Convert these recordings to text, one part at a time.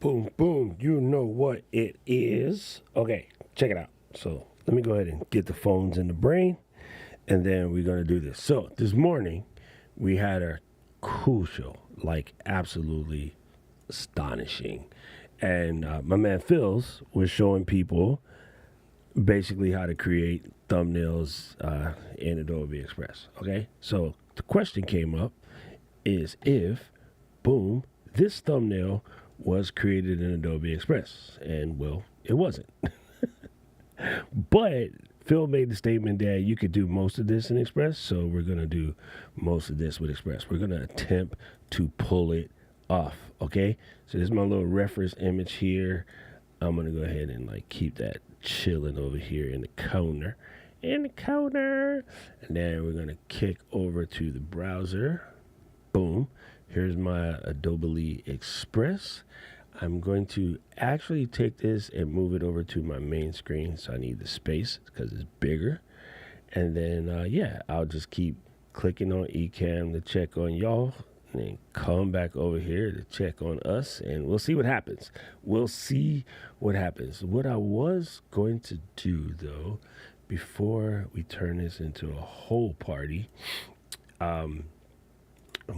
Boom, boom. You know what it is. Okay, check it out. So let me go ahead and get the phones in the brain, and then we're going to do this. So this morning, we had a cool show, like absolutely astonishing. And my man Phil's was showing people basically how to create thumbnails in Adobe Express. Okay, so the question came up is if, boom, this thumbnail was created in Adobe Express. And well, it wasn't. But Phil made the statement that you could do most of this in Express, so we're going to do most of this with Express. We're going to attempt to pull it off, okay? So this is my little reference image here. I'm going to go ahead and like keep that chilling over here in the corner. In the corner. And then we're going to kick over to the browser. Boom. Here's my Adobe Express. I'm going to actually take this and move it over to my main screen. So I need the space because it's bigger. And then, yeah, I'll just keep clicking on Ecamm to check on y'all. And then come back over here to check on us. And we'll see what happens. We'll see what happens. What I was going to do, though, before we turn this into a whole party, I'm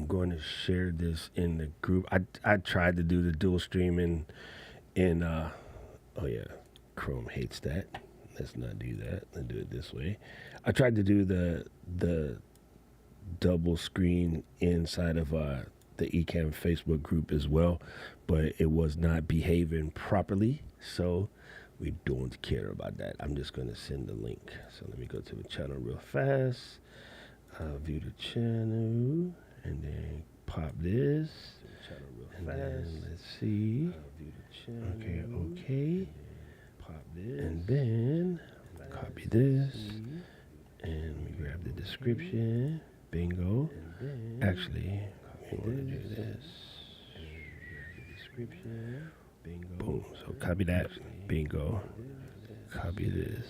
going to share this in the group. I tried to do the dual streaming in oh yeah, Chrome hates that. Let's not do that. Let's do it this way. I tried to do the double screen inside of the Ecamm Facebook group as well, but it was not behaving properly. So we don't care about that. I'm just going to send the link. So let me go to the channel real fast. View the channel. And then pop this. And then let's see. Okay. Pop this. And then copy this. And we grab the description. Bingo. Actually, we want to do this. Boom. So copy that. Bingo. Copy this.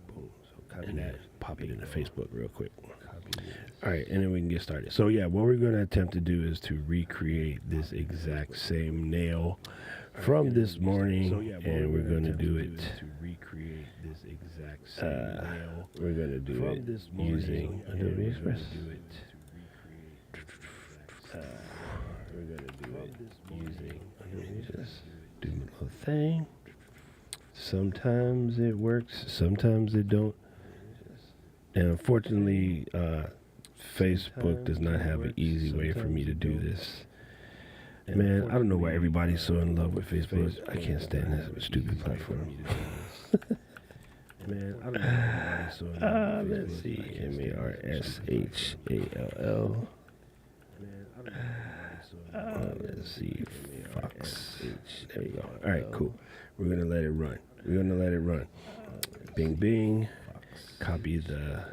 Boom. So copy that. Pop it into Facebook real quick. All right, and then we can get started. So yeah, what we're going to attempt to do is to recreate this exact same nail from this morning, and we're going to do it. We're going to do it using Adobe Express. We're going to do it using. Just do my little thing. Sometimes it works, sometimes it don't. And unfortunately, Facebook does not have an easy way for me to do this. Man, I don't know why everybody's so in love with Facebook. I can't stand this stupid platform. Man, I don't know why everybody's so in love with Facebook. Let's see, MARSHALL. Let's see, Fox. There we go. All right, cool. We're going to let it run. Bing, bing. Copy the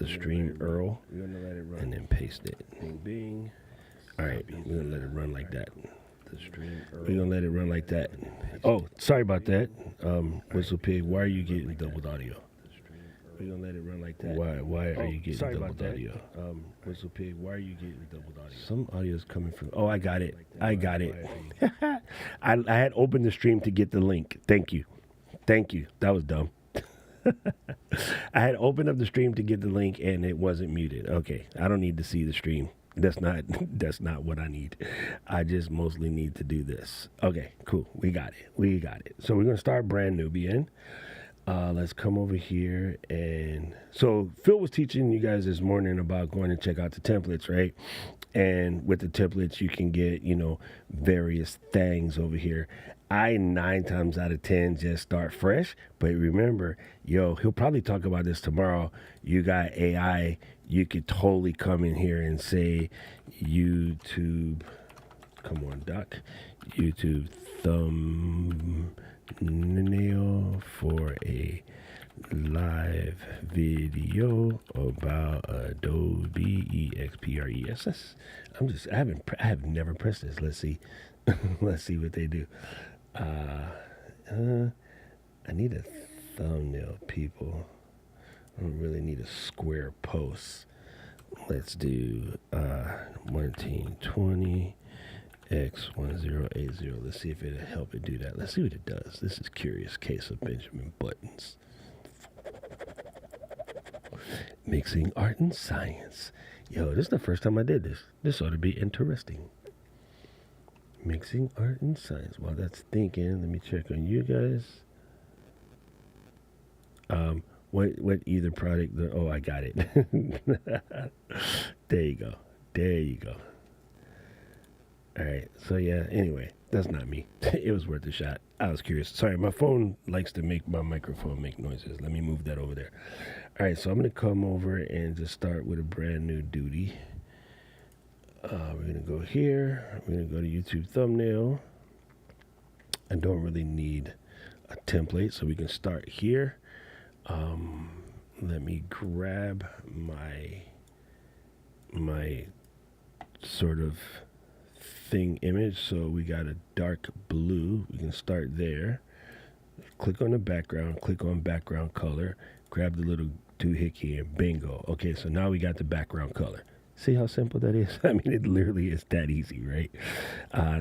stream URL and then paste it. All right, we're gonna let it run like that. Oh, sorry about that. Whistle Pig, why are you getting doubled audio? We're gonna let it run like that. Why are you getting doubled audio? Whistle Pig, why are you getting doubled audio? Some audio is coming from. Oh, I got it. I had opened the stream to get the link. Thank you. That was dumb. I had opened up the stream to get the link and it wasn't muted. Okay, I don't need to see the stream. That's not what I need. I just mostly need to do this. Okay, cool. We got it. So we're gonna start brand new again. Let's come over here. And so Phil was teaching you guys this morning about going and check out the templates, right? And with the templates, you can get, various things over here. I 9 times out of 10 just start fresh. But remember, he'll probably talk about this tomorrow. You got AI. You could totally come in here and say, YouTube, come on, Doc. YouTube thumbnail for a live video about Adobe Express. I have never pressed this. Let's see. Let's see what they do. I need a thumbnail, people. I don't really need a square post. Let's do 1920 X1080. Let's see if it'll help it do that. Let's see what it does. This is Curious Case of Benjamin Buttons. Mixing art and science. Yo, this is the first time I did this. This ought to be interesting. Mixing art and science. While that's thinking, let me check on you guys. What either product? Oh, I got it. There you go. There you go. All right. So yeah. Anyway, that's not me. It was worth a shot. I was curious. Sorry, my phone likes to make my microphone make noises. Let me move that over there. All right. So I'm gonna come over and just start with a brand new duty. We're gonna go here. We're gonna go to YouTube thumbnail. I don't really need a template, so we can start here. Let me grab my sort of thing image. So we got a dark blue. We can start there. Click on the background. Click on background color. Grab the little doohickey and bingo. Okay, so now we got the background color. See how simple that is? I mean, it literally is that easy, right?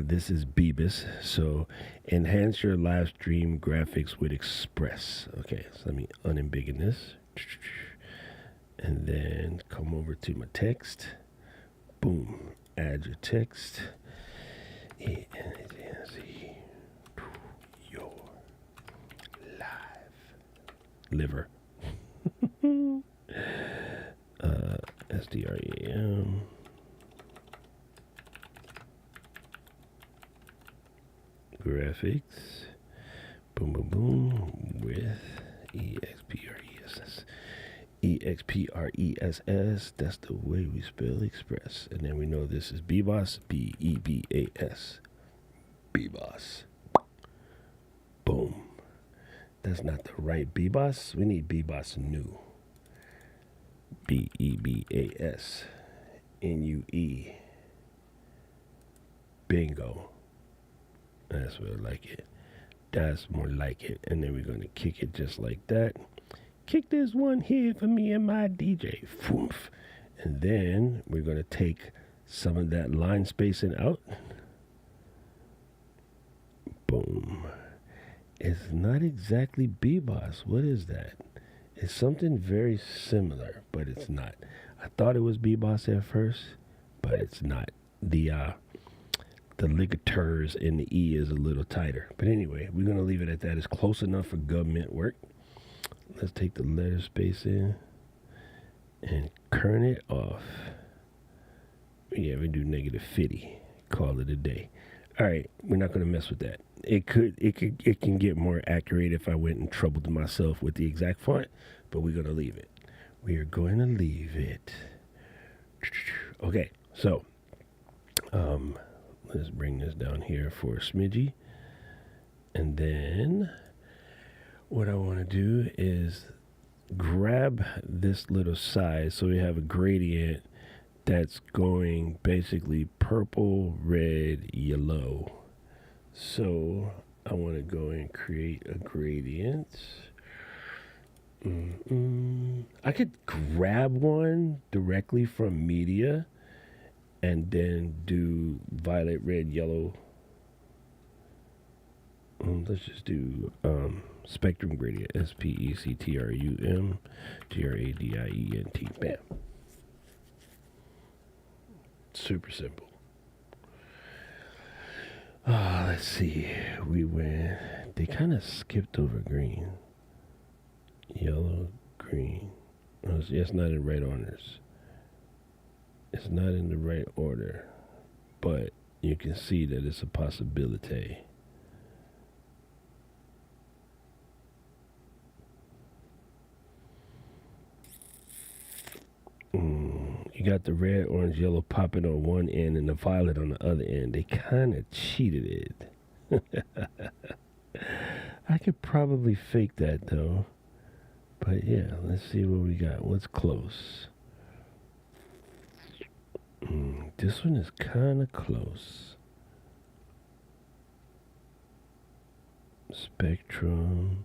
This is Beebus. So enhance your live stream graphics with Express. Okay, so let me unembiggen this. And then come over to my text. Boom. Add your text. Enhance your live liver. SDREM. Graphics. Boom, boom, boom. With EXPRESS. EXPRESS. That's the way we spell Express. And then we know this is BBOS. BEBAS. BBOS. Boom. That's not the right BBOS. We need BBOS new. BEBAS NUE. Bingo. That's what I like it. That's more like it. And then we're going to kick it just like that. Kick this one here for me and my DJ. Foof. And then we're going to take some of that line spacing out. Boom. It's not exactly BBOS. What is that? It's something very similar, but it's not. I thought it was BBOS at first, but it's not. The ligatures in the E is a little tighter. But anyway, we're going to leave it at that. It's close enough for government work. Let's take the letter space in and kern it off. Yeah, we do -50. Call it a day. All right, we're not going to mess with that. It can get more accurate if I went and troubled myself with the exact font, but we're going to leave it. We are going to leave it. Okay, so let's bring this down here for a smidgy. And then what I want to do is grab this little size so we have a gradient that's going basically purple, red, yellow. So I want to go and create a gradient. I could grab one directly from media and then do violet, red, yellow. Let's just do spectrum gradient. SPECTRUM GRADIENT. Bam. Super simple. Let's see. We went. They kind of skipped over green. Yellow, green. Oh, it's not in right orders. It's not in the right order, but you can see that it's a possibility. You got the red, orange, yellow popping on one end and the violet on the other end. They kind of cheated it. I could probably fake that though. But yeah, let's see what we got. What's close? This one is kind of close. Spectrum,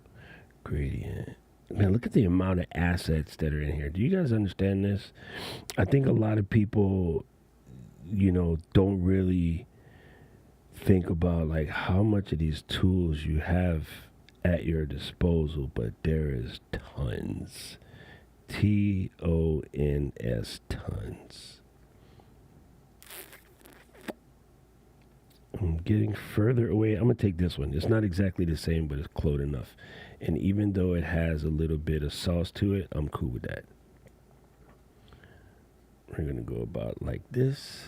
gradient. Man, look at the amount of assets that are in here. Do you guys understand this? I think a lot of people, don't really think about like how much of these tools you have at your disposal, but there is tons. Tons, tons. I'm getting further away. I'm going to take this one. It's not exactly the same, but it's close enough. And even though it has a little bit of sauce to it, I'm cool with that. We're going to go about like this.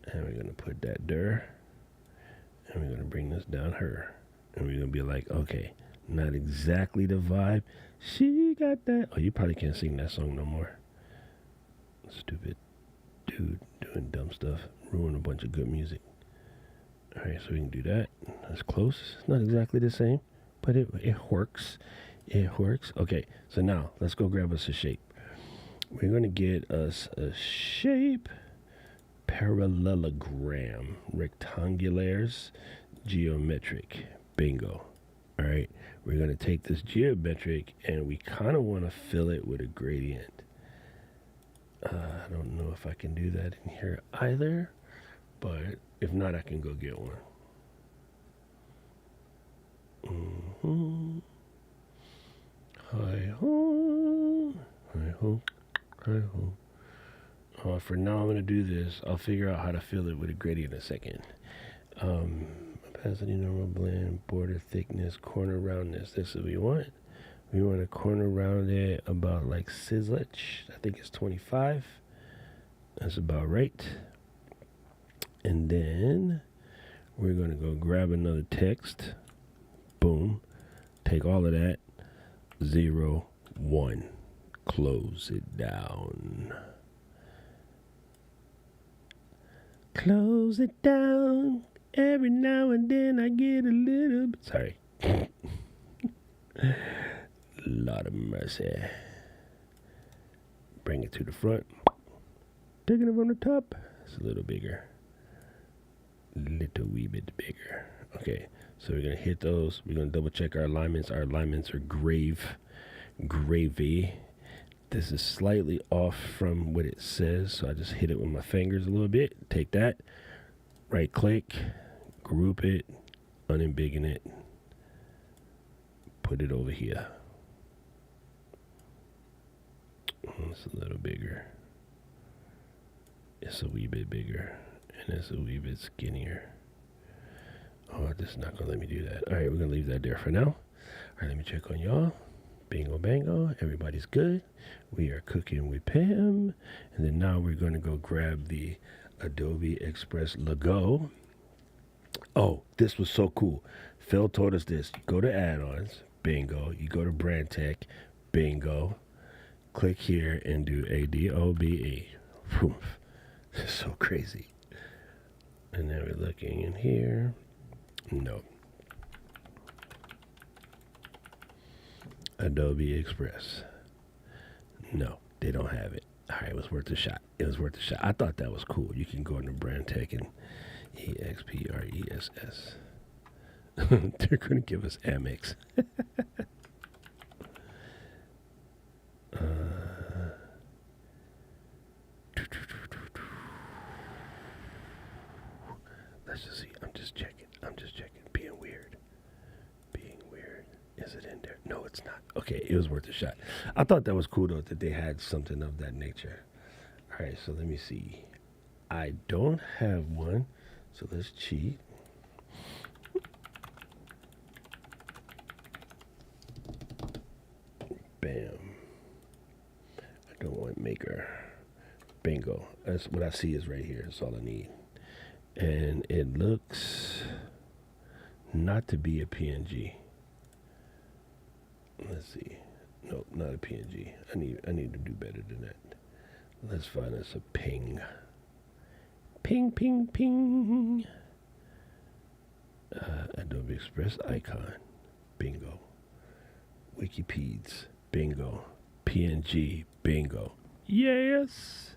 And we're going to put that there. And we're going to bring this down her. And we're going to be like, okay, not exactly the vibe. She got that. Oh, you probably can't sing that song no more. Stupid dude doing dumb stuff. Ruin a bunch of good music. All right, so we can do that. That's close. It's not exactly the same, but it works. It works. Okay, so now let's go grab us a shape. We're going to get us a shape. Parallelogram. Rectangulaires. Geometric. Bingo. All right, we're going to take this geometric and we kind of want to fill it with a gradient. I don't know if I can do that in here either, but if not, I can go get one. Hi ho, hi ho, hi ho. For now, I'm going to do this. I'll figure out how to fill it with a gradient in a second. Opacity, normal blend, border thickness, corner roundness. This is what we want. We want a corner round it about like sizzlich. I think it's 25. That's about right. And then we're going to go grab another text. Boom. Take all of that. 0, 1. Close it down. Close it down. Every now and then I get a little bit. Sorry. Lord of mercy. Bring it to the front. Taking it from the top. It's a little bigger. Little wee bit bigger. Okay, so we're going to hit those. We're going to double check our alignments. Our alignments are gravy. This is slightly off from what it says, so I just hit it with my fingers a little bit. Take that. Right click. Group it. Unembiggen it. Put it over here. It's a little bigger. It's a wee bit bigger. And it's a wee bit skinnier. Oh, this is not going to let me do that. All right, we're going to leave that there for now. All right, let me check on y'all. Bingo, bango. Everybody's good. We are cooking with Pam. And then now we're going to go grab the Adobe Express logo. Oh, this was so cool. Phil told us this. Go to add-ons. Bingo. You go to brand tech. Bingo. Click here and do Adobe. This is so crazy. And then we're looking in here. No. Adobe Express. No, they don't have it. All right, it was worth a shot. It was worth a shot. I thought that was cool. You can go into brand tech and EXPRESS. They're going to give us Amex. Let's just see. I'm just checking. Being weird. Is it in there? No, it's not. Okay, it was worth a shot. I thought that was cool, though, that they had something of that nature. All right, so let me see. I don't have one, so let's cheat. Bam. I don't want maker. Bingo. That's what I see is right here. That's all I need. And it looks not to be a PNG. Let's see. Nope, not a PNG. I need to do better than that. Let's find us a ping. Ping, ping, ping. Adobe Express icon. Bingo. Wikipedias. Bingo. PNG. Bingo. Yes.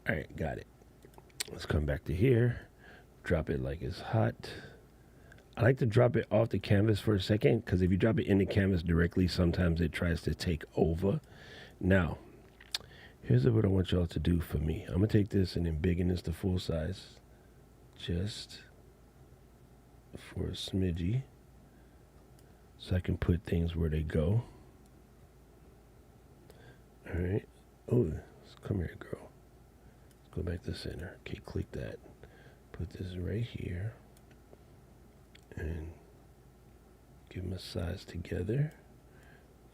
All right, got it. Let's come back to here. Drop it like it's hot. I like to drop it off the canvas for a second, because if you drop it in the canvas directly, sometimes it tries to take over. Now, here's what I want y'all to do for me. I'm going to take this and embiggen this to full size. just for a smidgy so I can put things where they go. All right. Oh, come here, girl. Let's go back to center. Okay, click that. Put this right here and give them a size together.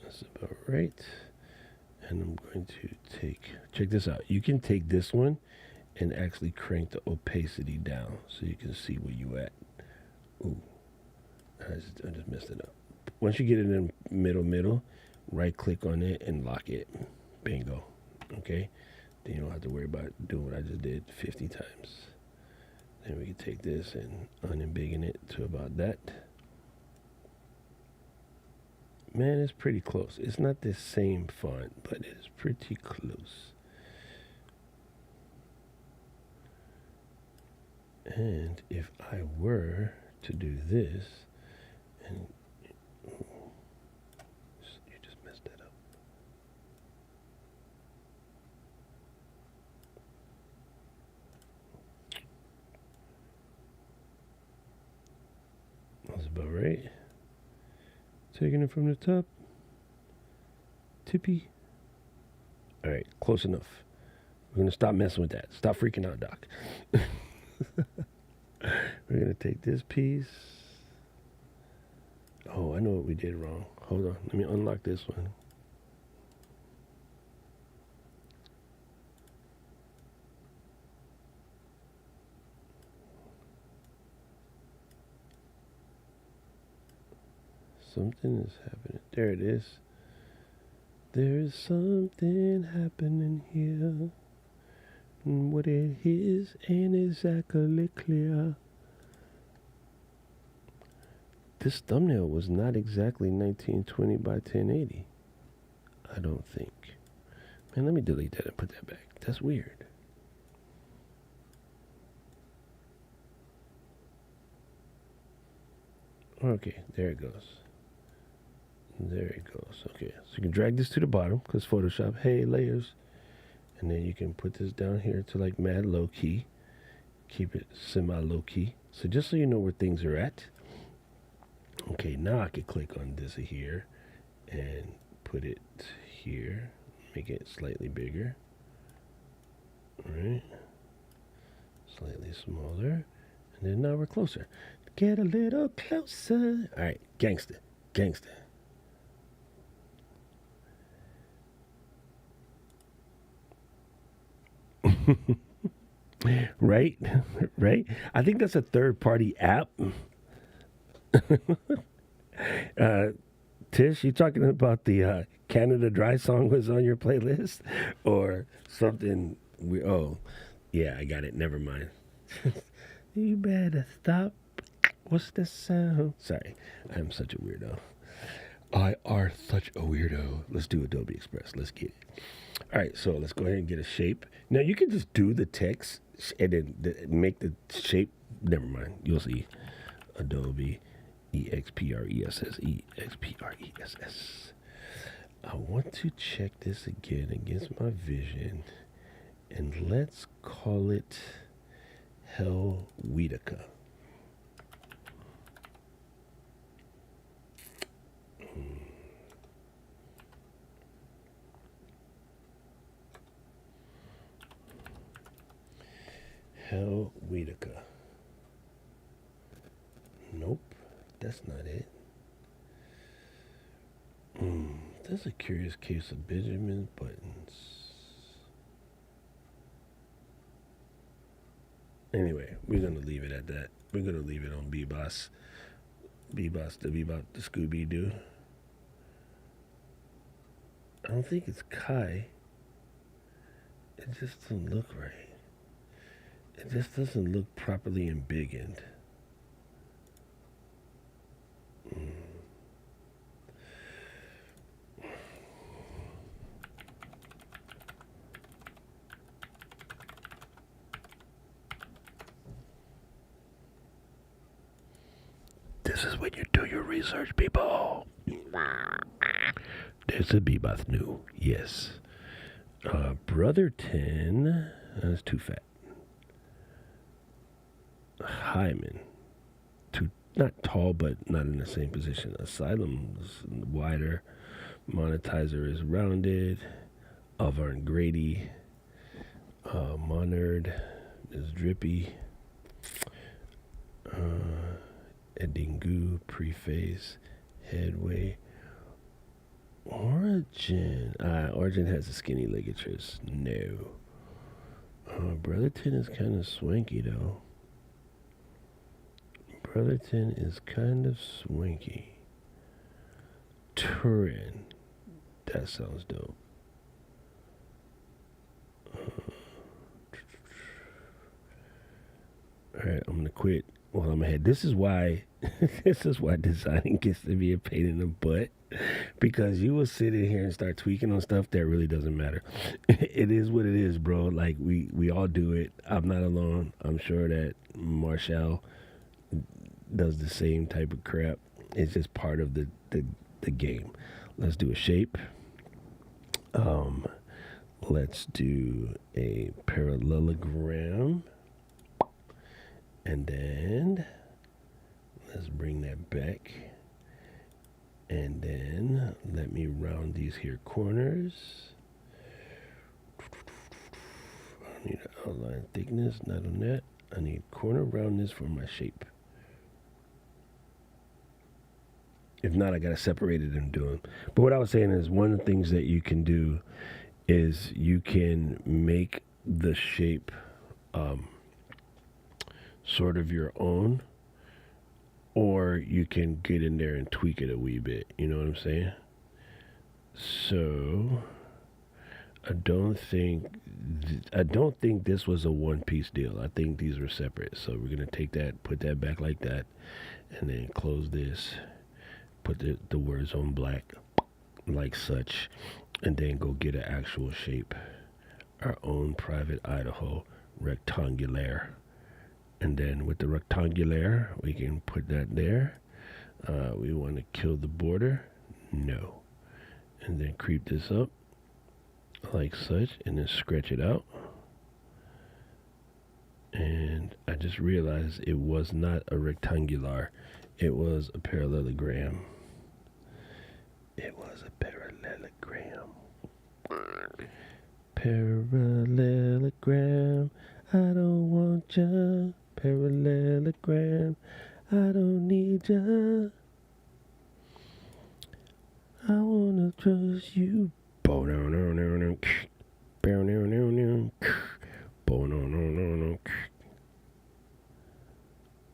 That's about right. And I'm going to check this out. You can take this one and actually crank the opacity down so you can see where you at. Ooh, I just messed it up. Once you get it in middle, right click on it and lock it. Bingo. Okay? Then you don't have to worry about doing what I just did 50 times. Then we can take this and unembiggen it to about that. Man, it's pretty close. It's not the same font, but it's pretty close. And if I were to do this, and you just messed that up. That's about right. Taking it from the top. Tippy. All right, close enough. We're going to stop messing with that. Stop freaking out, Doc. We're going to take this piece. Oh, I know what we did wrong. Hold on. Let me unlock this one. Something is happening. There it is. There's something happening here. And what it is ain't exactly clear. This thumbnail was not exactly 1920 by 1080. I don't think. Man, let me delete that and put that back. That's weird. Okay, there it goes. There it goes. Okay, so you can drag this to the bottom because Photoshop, hey, layers. And then you can put this down here to like mad low key. Keep it semi-low key. So just so you know where things are at. Okay, now I can click on this here and put it here. Make it slightly bigger. Alright. Slightly smaller. And then now we're closer. Get a little closer. Alright, gangster. Gangster. Right? Right? I think that's a third-party app. Tish, you talking about the Canada Dry song was on your playlist? Or something? Oh, yeah, I got it. Never mind. You better stop. What's the sound? Sorry, I'm such a weirdo. I are such a weirdo. Let's do Adobe Express. Let's get it. All right, so let's go ahead and get a shape. Now, you can just do the text and then make the shape. Never mind. You'll see. Adobe Express. Express. I want to check this again against my vision. And let's call it Helvetica. Helvetica. Nope, that's not it. That's a curious case of Benjamin Buttons. Anyway, we're going to leave it at that. We're going to leave it on B-Boss. B-Boss, the Bebop, the Scooby-Doo. I don't think it's Kai. It just doesn't look right. It just doesn't look properly embiggened. This is when you do your research, people. There's a Bebop new. Yes. Brotherton. That's too fat. Hyman. Not tall, but not in the same position. Asylum is wider. Monetizer is rounded. Avant-Grady. Monard is drippy. Edingu, preface, headway. Origin. Origin has the skinny ligatures. No. Brotherton is kind of swanky, though. Brotherton is kind of swanky. Turin. That sounds dope. Alright, I'm gonna quit while I'm ahead. This is why designing gets to be a pain in the butt. Because you will sit in here and start tweaking on stuff that really doesn't matter. It is what it is, bro. Like we all do it. I'm not alone. I'm sure that Marshall does the same type of crap. It's just part of the game. Let's do a shape. Let's do a parallelogram. And then let's bring that back. And then let me round these here corners. I need an outline thickness, not on that. I need corner roundness for my shape. If not, I gotta separate it and do them. But what I was saying is one of the things that you can do is you can make the shape sort of your own, or you can get in there and tweak it a wee bit. You know what I'm saying? So I don't think this was a one-piece deal. I think these were separate. So we're gonna take that, put that back like that, and then close this. Put the words on black like such, and then go get an actual shape, our own private Idaho rectangular. And then with the rectangular, we can put that there. We want to kill the border. No. And then creep this up like such, and then stretch it out. And I just realized it was not a rectangular. It was a parallelogram. It was a parallelogram. Parallelogram. I don't want ya. Parallelogram. I don't need ya. I wanna trust you.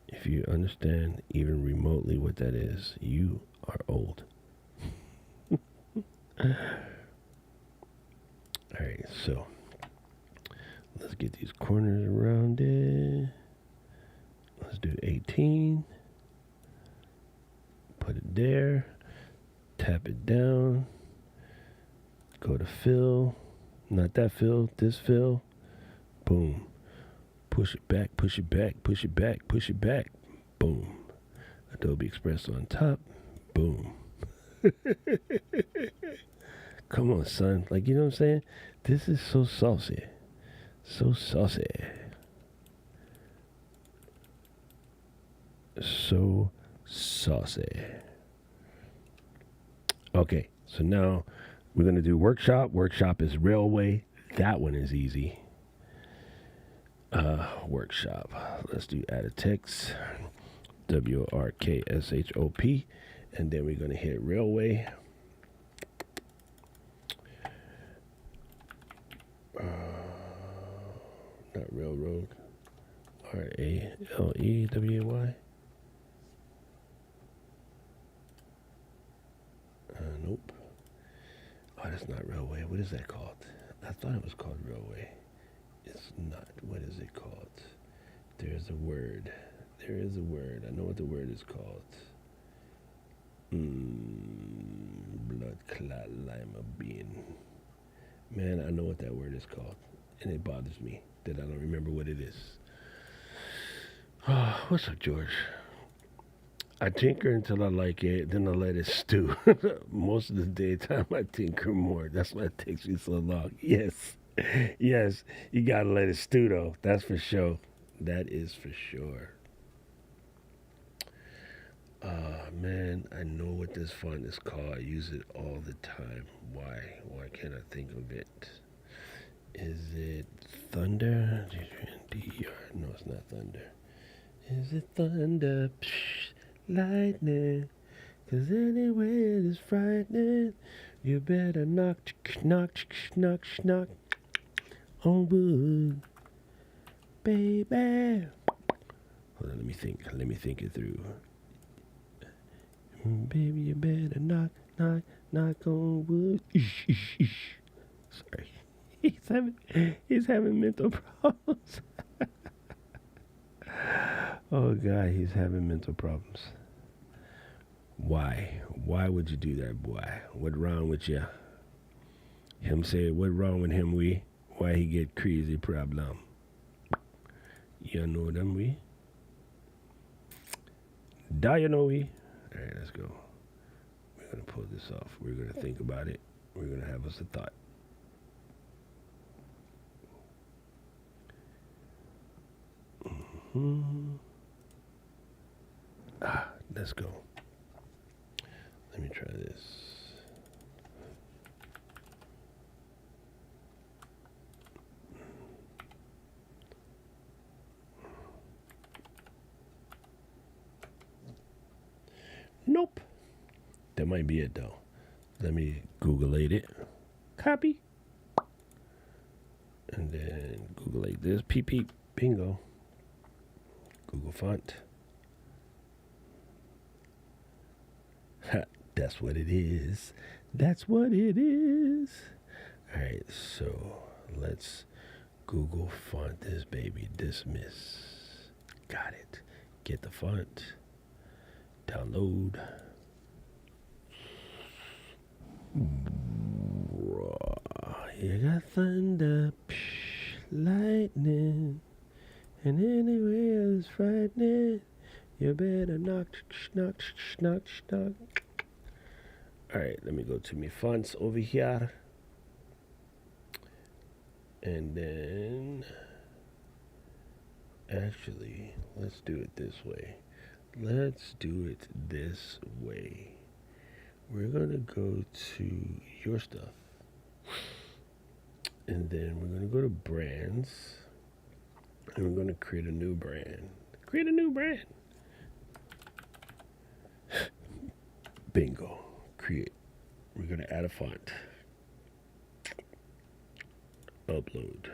If you understand even remotely what that is, you are old. Alright, so let's get these corners rounded. Let's do 18. Put it there. Tap it down. Go to fill. Not that fill, this fill. Boom. Push it back, push it back, push it back, push it back. Boom. Adobe Express on top. Boom. Come on, son. Like, you know what I'm saying? This is so saucy. So saucy. So saucy. Okay, so now we're going to do workshop. Workshop is railway. That one is easy. Workshop. Let's do add a text. WRKSHOP. And then we're going to hit railway. Not railroad. RALEWAY. Nope. Oh, that's not railway. What is that called? I thought it was called railway. It's not. What is it called? There's a word. There is a word. I know what the word is called. Blood clot lima bean. Man, I know what that word is called. And it bothers me that I don't remember what it is. Oh, what's up, George? I tinker until I like it, then I let it stew. Most of the daytime I tinker more. That's why it takes me so long. Yes. Yes, you gotta let it stew though. That's for sure. That is for sure. Man, I know what this font is called. I use it all the time. Why? Why can't I think of it? Is it Thunder? No, it's not Thunder. Is it Thunder? Psh, lightning. 'Cause anyway it is frightening. You better knock, knock, knock, knock on wood, baby. Hold on, let me think. Let me think it through. Baby, you better knock, knock, knock on wood. Sorry. He's having mental problems. Oh God, he's having mental problems. Why? Why would you do that, boy? What wrong with you? Him say, what wrong with him, we? Why he get crazy problem? You know them, we? Da you know we? Alright, let's go. We're gonna pull this off. We're gonna think about it. We're gonna have us a thought. Let's go. Let me try this. Nope. That might be it though. Let me Google-ate it. Copy. And then Google-ate this. Peep peep. Bingo. Google font. Ha, that's what it is. That's what it is. Alright, so let's Google font this baby. Dismiss. Got it. Get the font. Download. You got thunder, psh, lightning, and anywhere it's frightening. You better knock, knock, knock, knock. Alright, let me go to my fonts over here. And then, actually, let's do it this way. Let's do it this way. We're going to go to your stuff. And then we're going to go to brands. And we're going to create a new brand. Create a new brand. Bingo. Create. We're going to add a font. Upload.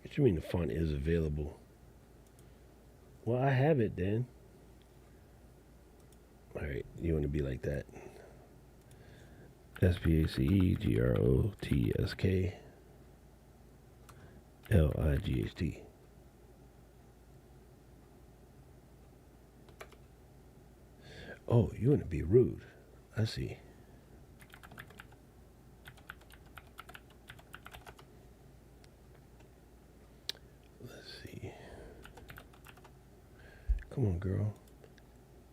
What you mean the font is available? Well, I have it then. Alright, you want to be like that. SPACEGROTSKLIGHT. Oh, you want to be rude. I see. Let's see. Come on, girl.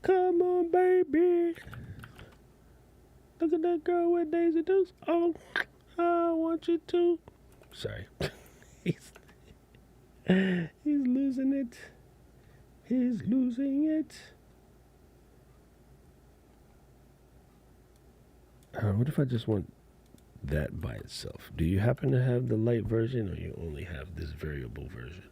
Come on, baby. Look at that girl with Daisy Dukes. Oh, I want you to. Sorry. he's losing it. He's losing it. What if I just want that by itself? Do you happen to have the light version, or you only have this variable version?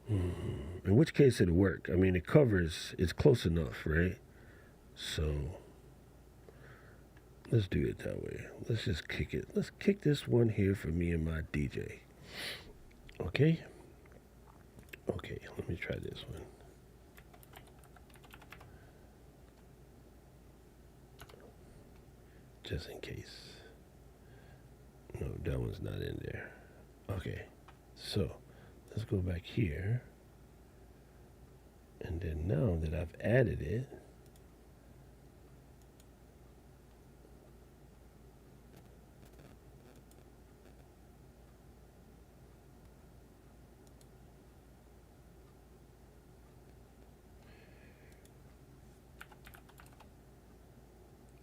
In which case it'll work. I mean, it covers, it's close enough, right? So let's do it that way. Let's just kick it. Let's kick this one here for me and my DJ. Okay? Okay, let me try this one. Just in case. No, that one's not in there. Okay, so let's go back here. And then now that I've added it,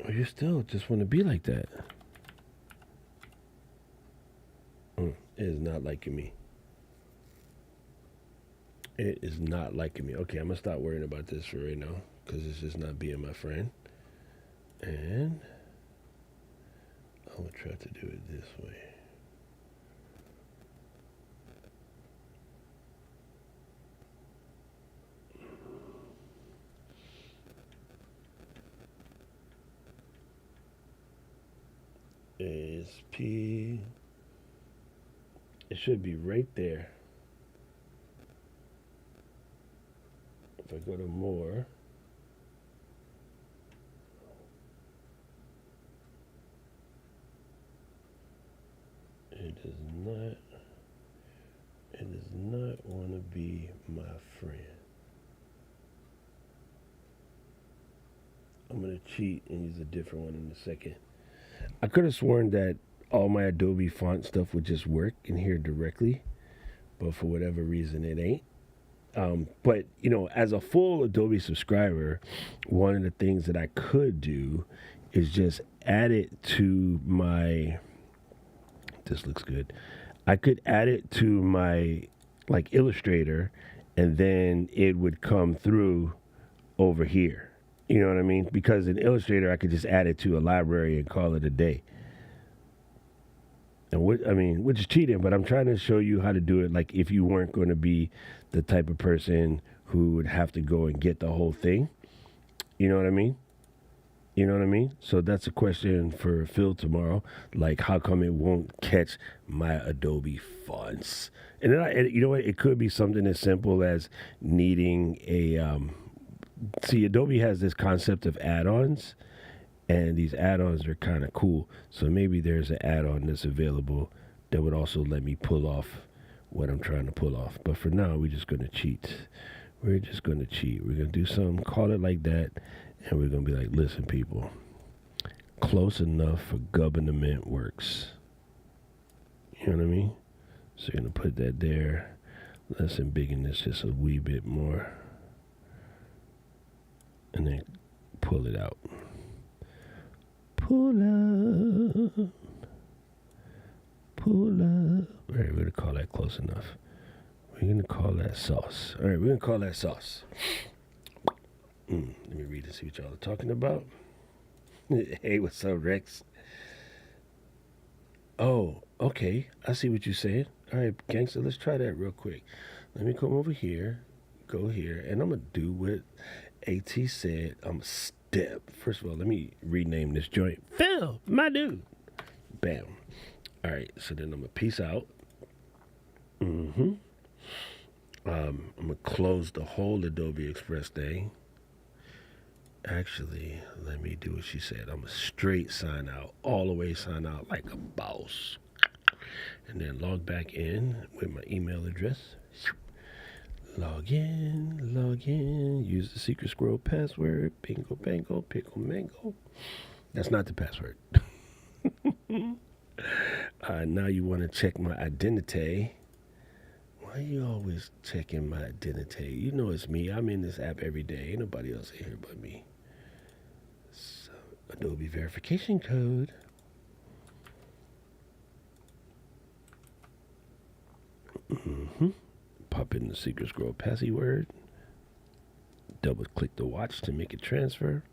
Or you still just want to be like that. It is not liking me. It is not liking me. Okay, I'm going to stop worrying about this for right now because it's just not being my friend. And I'm going to try to do it this way. ASP. It should be right there. If I go to more, it does not want to be my friend. I'm going to cheat and use a different one in a second. I could have sworn that all my Adobe font stuff would just work in here directly, but for whatever reason it ain't. But, you know, as a full Adobe subscriber, one of the things that I could do is just add it to my, this looks good. I could add it to my, like, Illustrator, and then it would come through over here. You know what I mean? Because in Illustrator, I could just add it to a library and call it a day. And which is cheating, but I'm trying to show you how to do it. Like if you weren't going to be the type of person who would have to go and get the whole thing. You know what I mean? You know what I mean? So that's a question for Phil tomorrow. Like, how come it won't catch my Adobe fonts? And then you know what? It could be something as simple as needing a. See, Adobe has this concept of add-ons. And these add-ons are kind of cool. So maybe there's an add-on that's available that would also let me pull off what I'm trying to pull off. But for now, we're just going to cheat. We're just going to cheat. We're going to do something, call it like that, and we're going to be like, listen, people, close enough for government works. You know what I mean? So you're going to put that there. Let's embiggen this just a wee bit more. And then pull it out. Pull up. Pull up. All right, we're going to call that close enough. We're going to call that sauce. All right, we're going to call that sauce. Let me read and see what y'all are talking about. Hey, what's up, Rex? Oh, okay. I see what you're saying. All right, gangster, let's try that real quick. Let me come over here, go here, and I'm going to do what AT said. I'm going to step. First of all, let me rename this joint. Phil, my dude. Bam. All right, so then I'm going to peace out. I'm going to close the whole Adobe Express thing. Actually, let me do what she said. I'm going to straight sign out, all the way sign out like a boss. And then log back in with my email address. Log in, use the secret scroll password, bingo, bango, pickle, mango. That's not the password. Now you want to check my identity. Why are you always checking my identity? You know it's me. I'm in this app every day. Ain't nobody else in here but me. So, Adobe verification code. Pop in the secret scroll password. Double click the watch to make it transfer.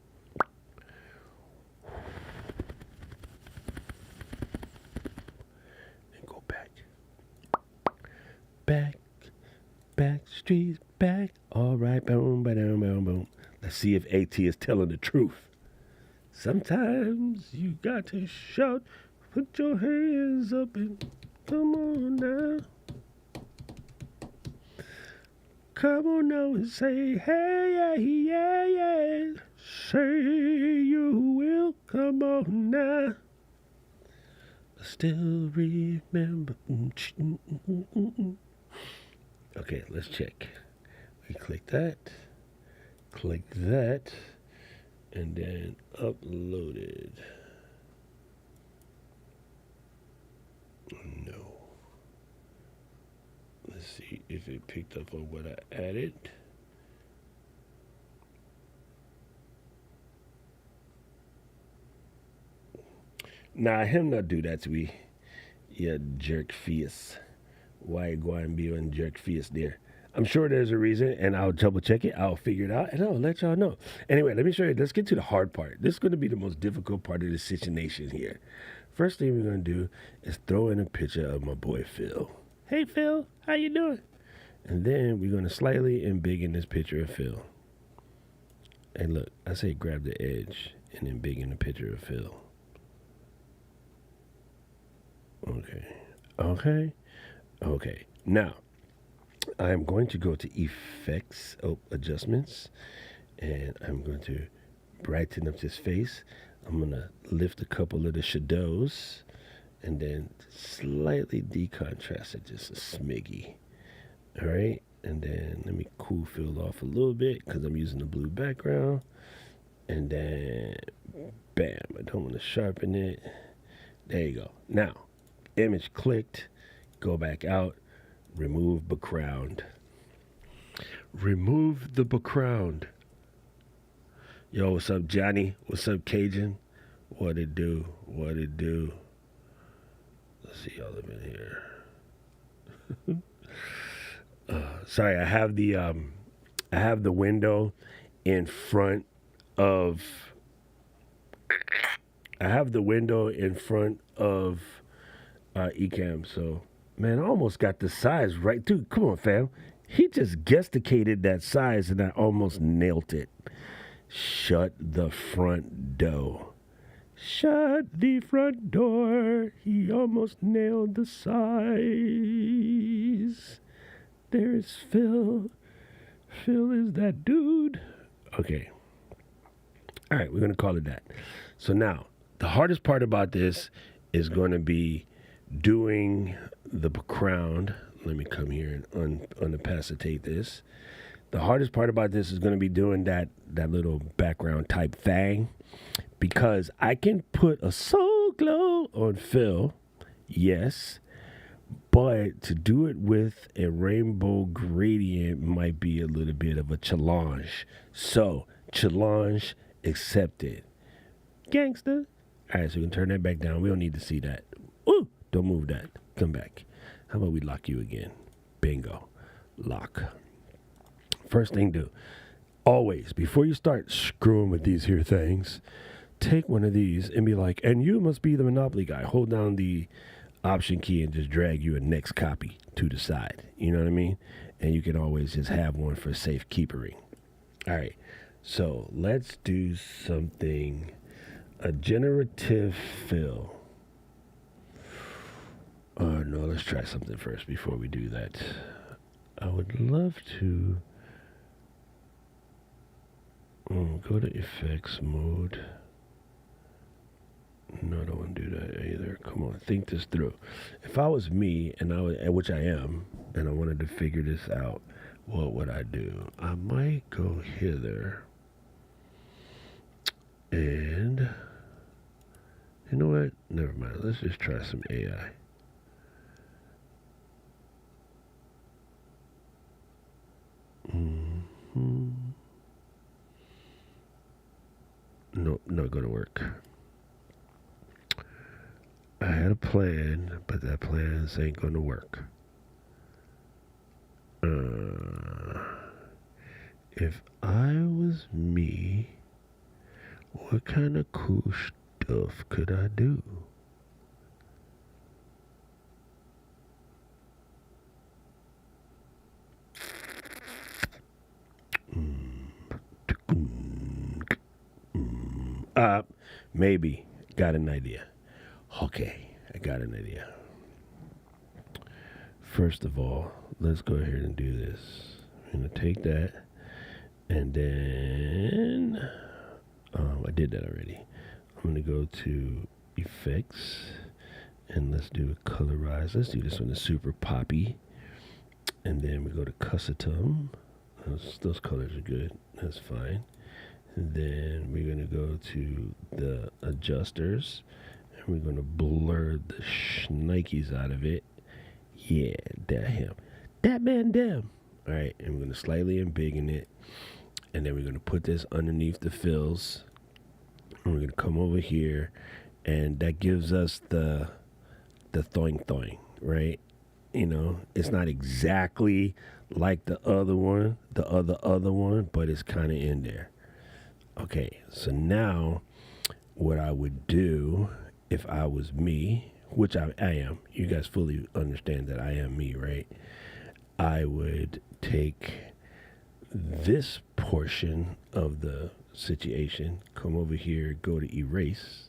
And go back. Back, streets, back. All right, boom, boom, boom, boom. Let's see if AT is telling the truth. Sometimes you got to shout, put your hands up and come on now. Come on now and say, hey, yeah, yeah. Say you will, come on now. Still remember. Okay, let's check. We click that, and then uploaded. No. Let's see if it picked up on what I added. Nah, him not do that to me. Yeah, jerk face. Why go and be on jerk face there? I'm sure there's a reason, and I'll double check it. I'll figure it out, and I'll let y'all know. Anyway, let me show you. Let's get to the hard part. This is going to be the most difficult part of the situation here. First thing we're going to do is throw in a picture of my boy Phil. Hey, Phil, how you doing? And then we're going to slightly embiggen this picture of Phil. And look, I say grab the edge and embiggen the picture of Phil. Okay. Now, I'm going to go to Effects, Adjustments, and I'm going to brighten up this face. I'm going to lift a couple of the shadows and then slightly decontrast it just a smiggy. All right, and then let me cool Phil off a little bit because I'm using the blue background. And then, bam, I don't want to sharpen it. There you go. Now, image clicked, go back out, remove background. Remove the background. Yo, what's up, Johnny? What's up, Cajun? What it do? Let's see y'all live in here. Sorry, I have the window in front of. Ecamm, so man, I almost got the size right. Dude, come on, fam. He just guessticated that size, and I almost nailed it. Shut the front door. Shut the front door. He almost nailed the size. There's Phil. Phil is that dude. Okay. All right, we're going to call it that. So now, the hardest part about this is going to be doing the background. Let me come here and unapacitate this. The hardest part about this is going to be doing that little background type thing, because I can put a soul glow on Phil, yes, but to do it with a rainbow gradient might be a little bit of a challenge. So, challenge accepted. Gangster. All right, so we can turn that back down. We don't need to see that. Ooh, don't move that. Come back. How about we lock you again? Bingo. Lock. First thing do, always, before you start screwing with these here things, take one of these and be like, and you must be the Monopoly guy. Hold down the Option key and just drag you a next copy to the side. You know what I mean? And you can always just have one for safekeeping. All right. So let's do something, a generative fill. No, let's try something first before we do that. I would love to go to effects mode. No, I don't want to do that either. Come on, think this through. If I was me, which I am, and I wanted to figure this out, what would I do? I might go hither. And you know what? Never mind. Let's just try some AI. Nope, not gonna work. I had a plan, but that plan ain't gonna work. If I was me, what kind of cool stuff could I do? Maybe. Got an idea. Okay, I got an idea. First of all, let's go ahead and do this. I'm going to take that, and then I did that already. I'm going to go to Effects, and let's do a colorize. Let's do this one, is super poppy. And then we go to Custom. Those colors are good. That's fine. And then we're going to go to the adjusters, and we're going to blur the shnikes out of it. Yeah, that him. That man damn. All right, and we're going to slightly embiggen it. And then we're going to put this underneath the fills. And we're going to come over here, and that gives us the thoing thoing, right? You know, it's not exactly like the other one, other one, but it's kind of in there. Okay, so now what I would do if I was me, which I am, you guys fully understand that I am me, right? I would take this portion of the situation, come over here, go to erase,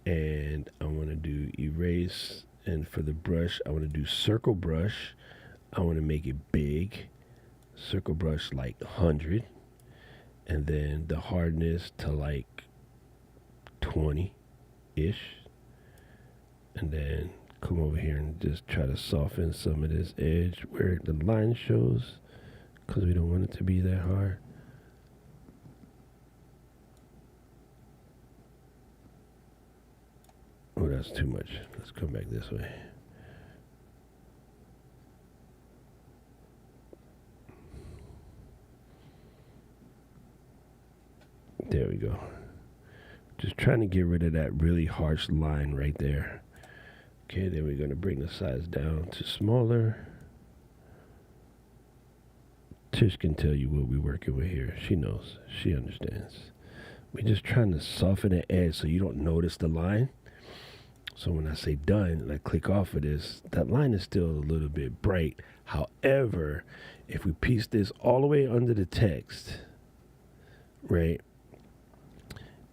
and I want to do erase, and for the brush, I want to do circle brush. I want to make it big, circle brush like 100, and then the hardness to like 20-ish, and then come over here and just try to soften some of this edge where the line shows, because we don't want it to be that hard. Oh, that's too much. Let's come back this way. There we go. Just trying to get rid of that really harsh line right there. Okay, then we're going to bring the size down to smaller. Tish can tell you what we're working with here. She knows. She understands. We're just trying to soften the edge so you don't notice the line. So when I say done and I click off of this, that line is still a little bit bright. However, if we piece this all the way under the text, right,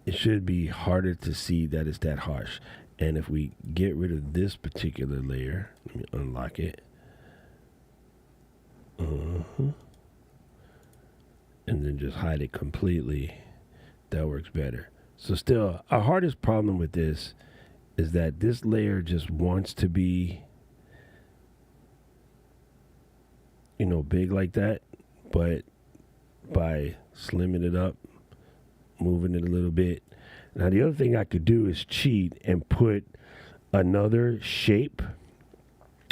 it should be harder to see that it's that harsh. And if we get rid of this particular layer, let me unlock it. And then just hide it completely. That works better. So still, our hardest problem with this is that this layer just wants to be, you know, big like that. But by slimming it up, moving it a little bit. Now the other thing I could do is cheat and put another shape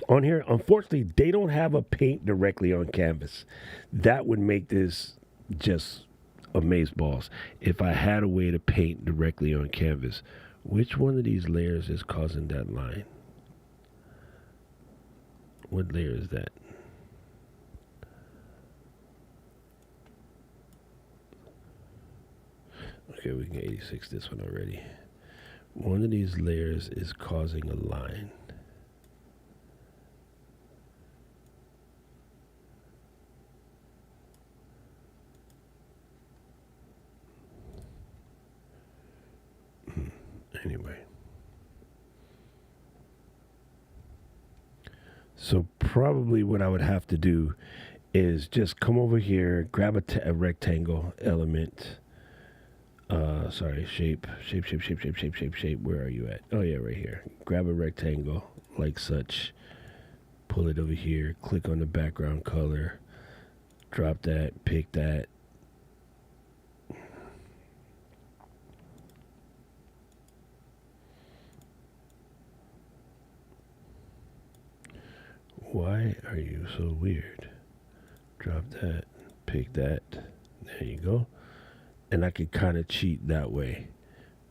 on here. Unfortunately, they don't have a paint directly on canvas. That would make this just amazeballs. If I had a way to paint directly on canvas, which one of these layers is causing that line? What layer is that? Okay, we can 86 this one already. One of these layers is causing a line. Anyway. So probably what I would have to do is just come over here, grab a rectangle element. Shape. Where are you at? Oh yeah, right here. Grab a rectangle like such. Pull it over here. Click on the background color. Drop that. Pick that. Why are you so weird? Drop that. Pick that. There you go. And I could kind of cheat that way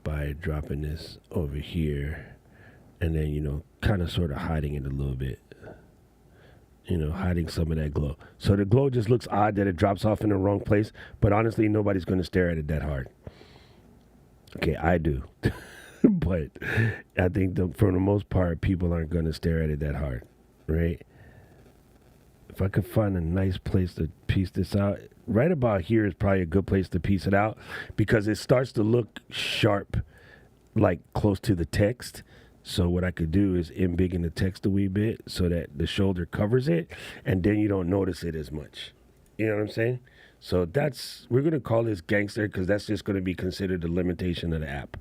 by dropping this over here and then, you know, kind of sort of hiding it a little bit. You know, hiding some of that glow. So the glow just looks odd that it drops off in the wrong place, but honestly, nobody's going to stare at it that hard. Okay, I do. But I think for the most part, people aren't going to stare at it that hard, right? If I could find a nice place to piece this out, right about here is probably a good place to piece it out because it starts to look sharp, like close to the text. So what I could do is embiggen the text a wee bit so that the shoulder covers it, and then you don't notice it as much. You know what I'm saying? So we're going to call this gangster because that's just going to be considered the limitation of the app.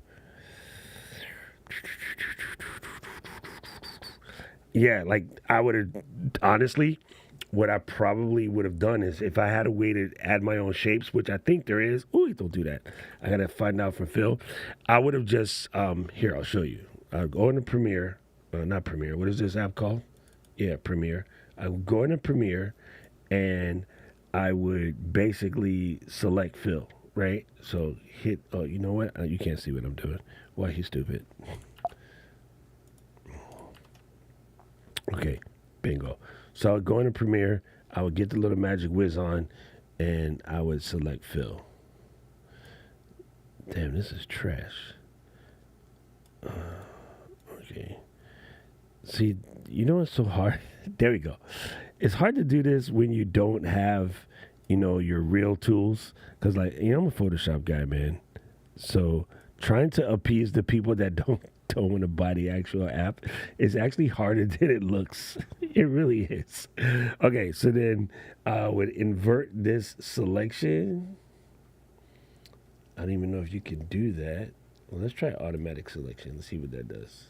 Yeah, like I would have, honestly, what I probably would have done is if I had a way to add my own shapes, which I think there is. Ooh, don't do that. I got to find out from Phil. I would have just, here, I'll show you. I'll go into Premiere, not Premiere. What is this app called? Yeah, Premiere. I would go into Premiere and I would basically select Phil, right? So hit, oh, you know what? You can't see what I'm doing. Why, he's stupid. Okay, bingo. So I would go into Premiere, I would get the little magic whiz on, and I would select fill. Damn, this is trash. Okay. See, you know what's so hard? There we go. It's hard to do this when you don't have, your real tools. Because, like, I'm a Photoshop guy, man. So trying to appease the people that don't want to buy the actual app is actually harder than it looks. It really is. Okay, so then I would invert this selection. I don't even know if you can do that. Well, let's try automatic selection. Let's see what that does.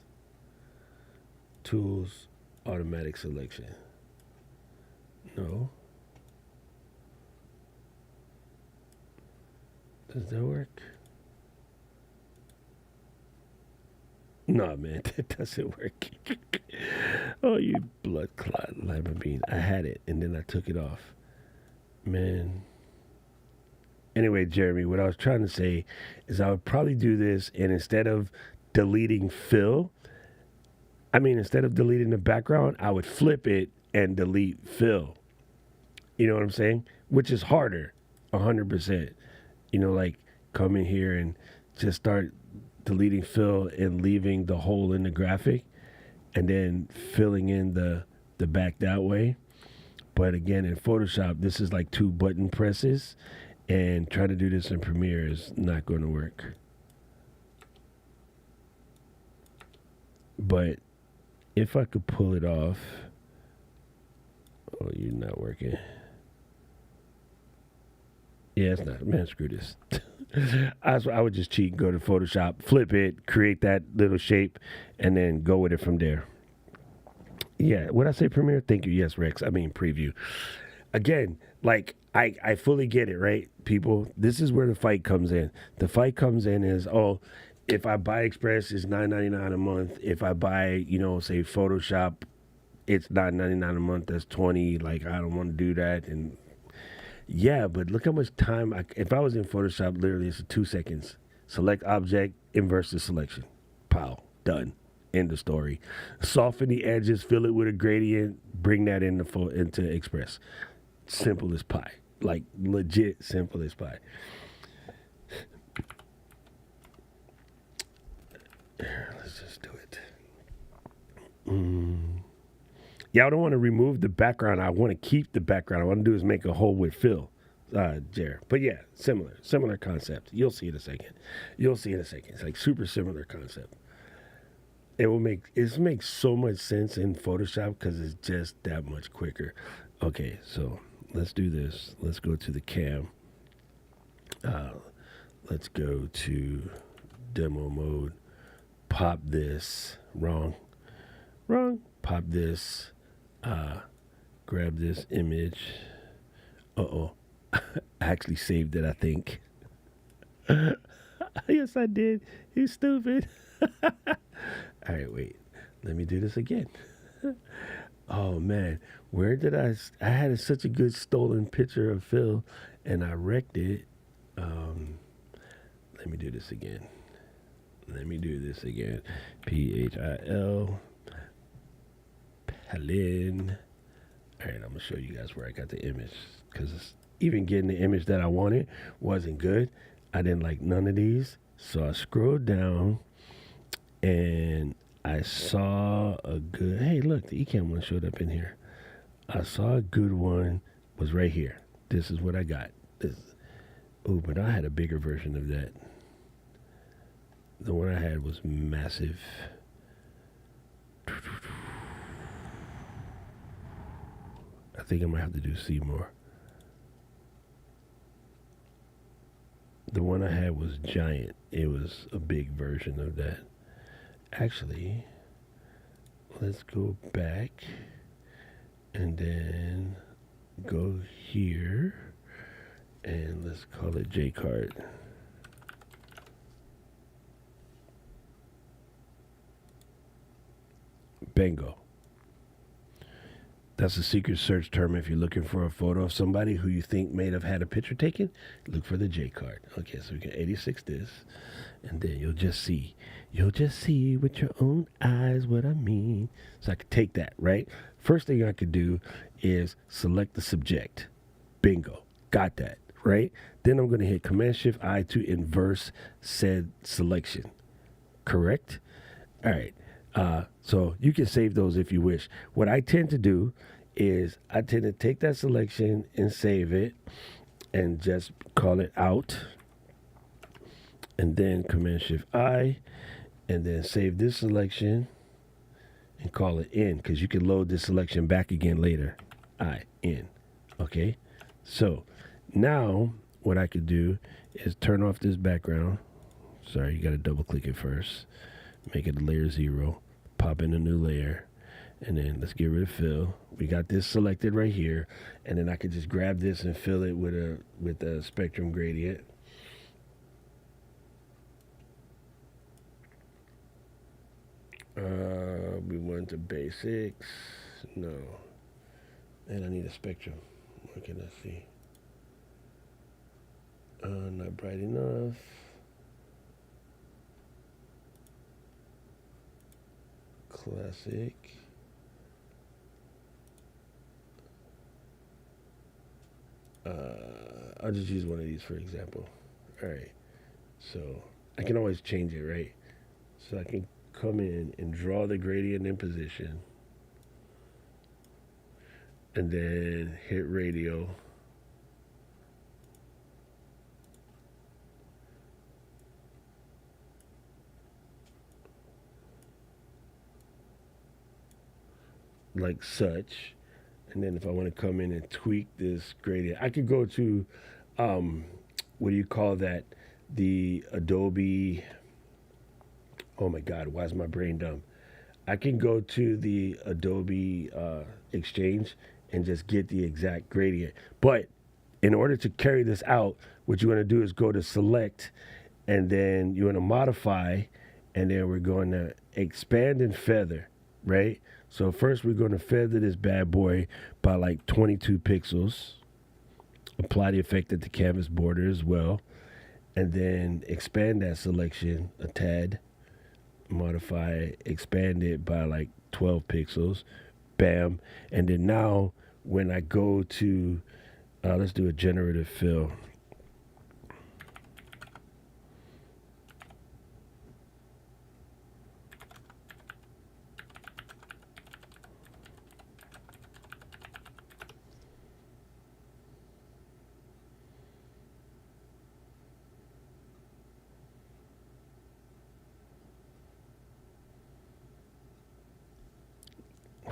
Tools, automatic selection. No. Does that work? No, man, that doesn't work. Oh, you blood clot lima bean. I had it, and then I took it off. Man. Anyway, Jeremy, what I was trying to say is I would probably do this, and instead of deleting instead of deleting the background, I would flip it and delete fill. You know what I'm saying? Which is harder, 100%. Like come in here and just start deleting fill and leaving the hole in the graphic and then filling in the back that way. But again, in Photoshop, this is like 2 button presses, and trying to do this in Premiere is not going to work. But if I could pull it off, oh, you're not working. Yeah, it's not. Man, screw this. I would just cheat, go to Photoshop, flip it, create that little shape, and then go with it from there. Yeah, would I say Premiere? Thank you. Yes, Rex. I mean Preview. Again, like I fully get it, right? People, this is where the fight comes in. The fight comes in is, if I buy Express, it's $9.99 a month. If I buy, say Photoshop, it's $9.99 a month. That's $20. Like, I don't want to do that. And yeah, but look how much time. If I was in Photoshop, literally, it's 2 seconds. Select object, inverse the selection. Pow, done. End of story. Soften the edges, fill it with a gradient, bring that into Express. Simple as pie. Like, legit simple as pie. Let's just do it. Yeah, I don't want to remove the background. I want to keep the background. I want to do is make a hole with fill, Jer. But yeah, similar concept. You'll see in a second. It's like super similar concept. It makes so much sense in Photoshop because it's just that much quicker. Okay, so let's do this. Let's go to the cam. Let's go to demo mode. Pop this. Wrong. Pop this. Grab this image. I actually saved it, I think. Yes, I did. He's stupid. All right, wait. Let me do this again. Oh, man. Where did I had such a good stolen picture of Phil, and I wrecked it. Let me do this again. PHIL. Palin. All right, I'm going to show you guys where I got the image, because even getting the image that I wanted wasn't good. I didn't like none of these. So I scrolled down, and I saw a good, hey, look, the Ecamm one showed up in here. I saw a good one was right here. This is what I got. But I had a bigger version of that. The one I had was massive. I think I might have to do Seymour. The one I had was giant. It was a big version of that. Actually, let's go back and then go here and let's call it J-card. Bingo. That's a secret search term. If you're looking for a photo of somebody who you think may have had a picture taken, look for the J card. Okay, so we can 86 this, and then you'll just see with your own eyes what I mean. So I could take that, right? First thing I could do is select the subject. Bingo. Got that, right? Then I'm going to hit Command-Shift-I to inverse said selection. Correct? All right. So you can save those if you wish. What I tend to do is I tend to take that selection and save it and just call it out. And then Command-Shift-I, and then save this selection and call it in, because you can load this selection back again later. In. Okay? So now what I could do is turn off this background. Sorry, you got to double click it first. Make it a layer 0. Pop in a new layer. And then let's get rid of fill. We got this selected right here. And then I could just grab this and fill it with a spectrum gradient. We want the basics. No. And I need a spectrum. What can I see? Not bright enough. Classic. I'll just use one of these for example. All right. So I can always change it, right? So I can come in and draw the gradient in position, and then hit radial. Like such. And then if I want to come in and tweak this gradient, I could go to, what do you call that? The Adobe, oh my God, why is my brain dumb? I can go to the Adobe Exchange and just get the exact gradient. But in order to carry this out, what you want to do is go to select, and then you want to modify, and then we're going to expand and feather, right? So first we're going to feather this bad boy by like 22 pixels. Apply the effect at the canvas border as well. And then expand that selection a tad. Modify, expand it by like 12 pixels. Bam. And then now when I go to, let's do a generative fill.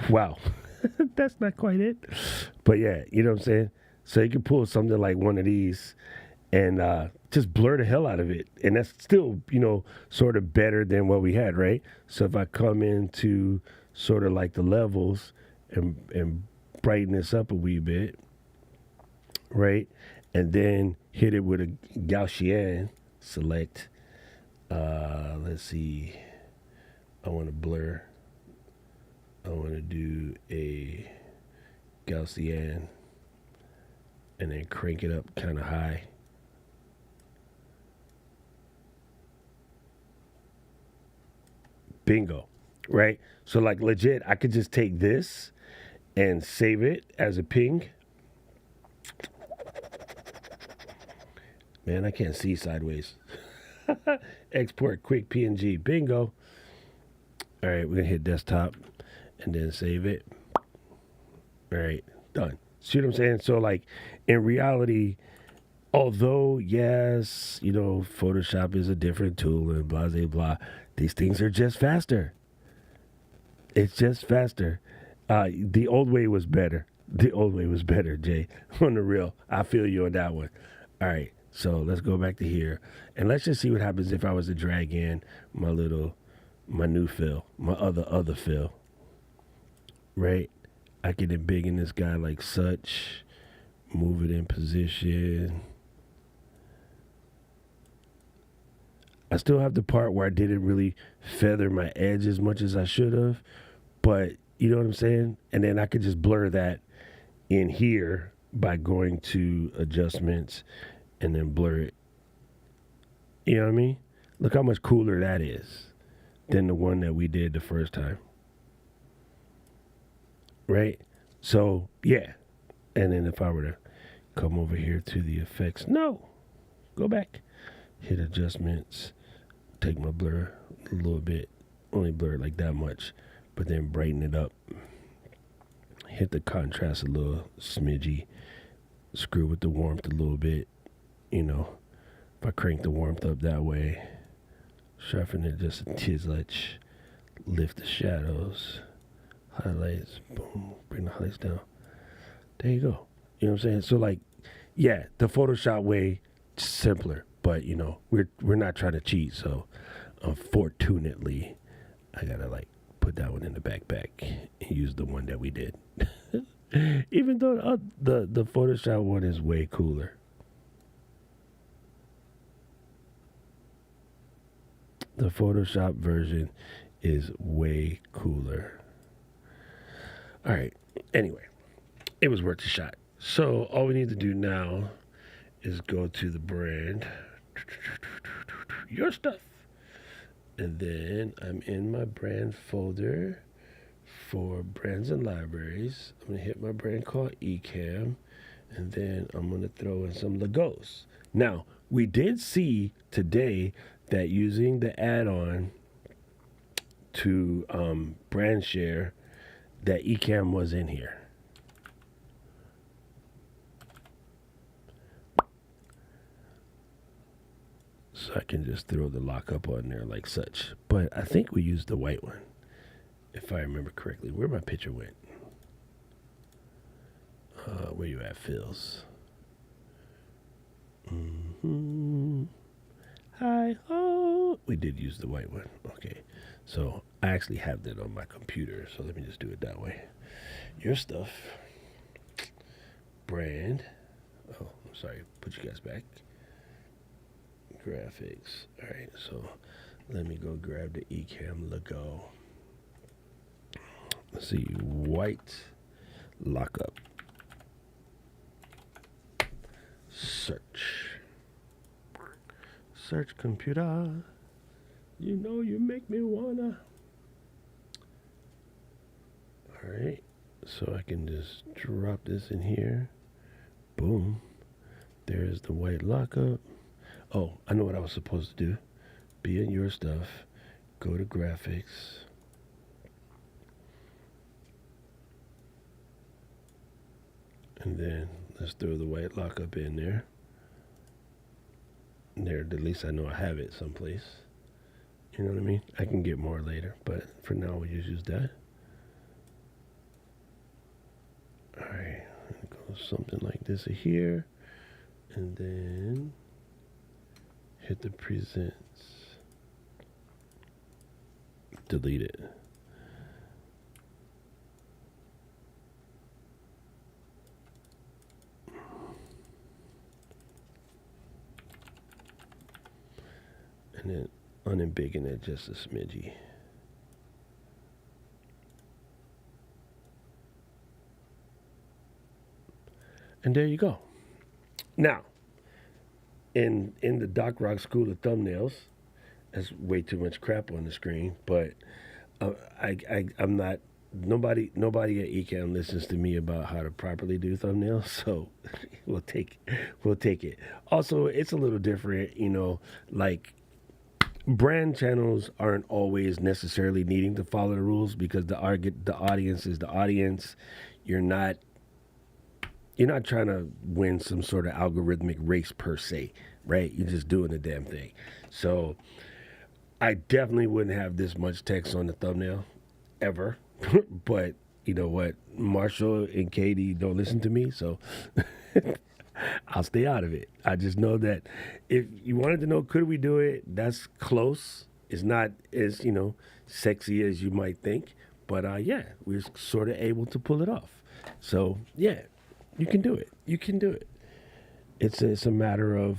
Wow. That's not quite it. But yeah, you know what I'm saying? So you can pull something like one of these and just blur the hell out of it. And that's still, sort of better than what we had, right? So if I come into sort of like the levels and brighten this up a wee bit, right? And then hit it with a Gaussian, select. Let's see. I want to blur. I want to do a Gaussian and then crank it up kind of high. Bingo, right? So like legit, I could just take this and save it as a ping. Man, I can't see sideways. Export quick PNG. Bingo. All right, we're going to hit desktop and then save it. All right, done. See what I'm saying? So, like, in reality, although, yes, Photoshop is a different tool and blah, blah, blah, these things are just faster. It's just faster. The old way was better. The old way was better, Jay. On the real. I feel you on that one. All right, so let's go back to here. And let's just see what happens if I was to drag in my new fill, my other fill. Right? I can embiggen this guy like such, move it in position. I still have the part where I didn't really feather my edge as much as I should have, but You know what I'm saying? And then I could just blur that in here by going to adjustments and then blur it. You know what I mean? Look how much cooler that is than the one that we did the first time. Right? So, yeah. And then if I were to come over here to the effects, no, go back, hit adjustments, take my blur a little bit, only blur it like that much, but then brighten it up, hit the contrast a little smidgy, screw with the warmth a little bit, you know, if I crank the warmth up that way, sharpen it just a tizzlitch, lift the shadows, highlights, boom, bring the highlights down. There you go. You know what I'm saying? So like, yeah, the Photoshop way, simpler, but you know, we're not trying to cheat, so unfortunately, I gotta like put that one in the backpack and use the one that we did. Even though the Photoshop one is way cooler. The Photoshop version is way cooler. All right. Anyway, it was worth a shot. So all we need to do now is go to the brand, your stuff. And then I'm in my brand folder for brands and libraries. I'm going to hit my brand called Ecamm. And then I'm going to throw in some logos. Now, we did see today that using the add-on to brand share, that Ecamm was in here. So I can just throw the lockup on there like such. But I think we used the white one, if I remember correctly. Where my picture went? Where you at, Phils? Hi, oh. We did use the white one. Okay. So I actually have that on my computer. So let me just do it that way. Your stuff. Brand. Oh, I'm sorry. Put you guys back. Graphics. All right, so let me go grab the Ecamm logo. Let's see, white lockup. Search. Search computer. You know you make me wanna. All right, so I can just drop this in here. Boom. There's the white lockup. Oh, I know what I was supposed to do. Be in your stuff. Go to graphics. And then let's throw the white lockup in there. There, at least I know I have it someplace. You know what I mean? I can get more later, but for now we'll just use that. All right, go something like this here. And then hit the presents. Delete it. And then unembiggen it just a smidgy. And there you go. Now, in the Doc Rock School of Thumbnails, that's way too much crap on the screen, but I'm not. Nobody at Ecamm listens to me about how to properly do thumbnails, so we'll take it. Also, it's a little different, you know, like brand channels aren't always necessarily needing to follow the rules because the audience is the audience. You're not trying to win some sort of algorithmic race per se, right? You're just doing the damn thing. So I definitely wouldn't have this much text on the thumbnail ever. But you know what? Marshall and Katie don't listen to me, so I'll stay out of it. I just know that if you wanted to know, could we do it? That's close. It's not as, sexy as you might think. But yeah, we're sort of able to pull it off. So yeah, you can do it. You can do it. It's a matter of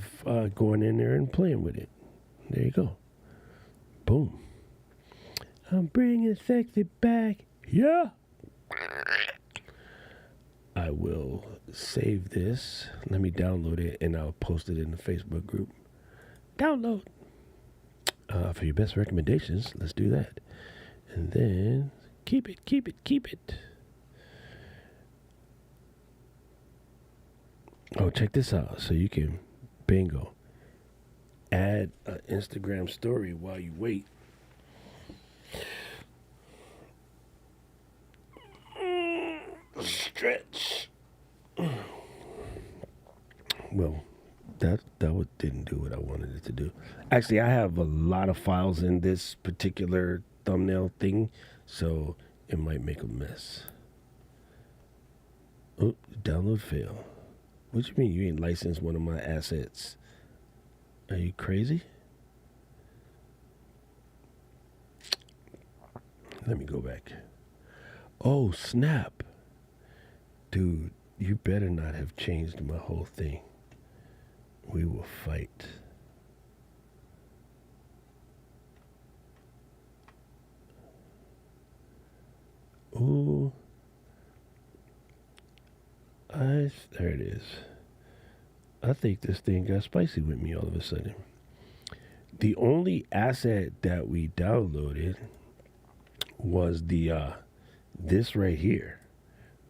going in there and playing with it. There you go. Boom. I'm bringing sexy back. Yeah. I will save this. Let me download it and I'll post it in the Facebook group. Download. For your best recommendations, let's do that. And then keep it. Oh, check this out. So you can, bingo, add an Instagram story while you wait. Stretch. Well, that didn't do what I wanted it to do. Actually, I have a lot of files in this particular thumbnail thing, so it might make a mess. Oh, download fail. What you mean you ain't licensed one of my assets? Are you crazy? Let me go back. Oh, snap. Dude, you better not have changed my whole thing. We will fight. Ooh. There it is. I think this thing got spicy with me all of a sudden. The only asset that we downloaded was the this right here,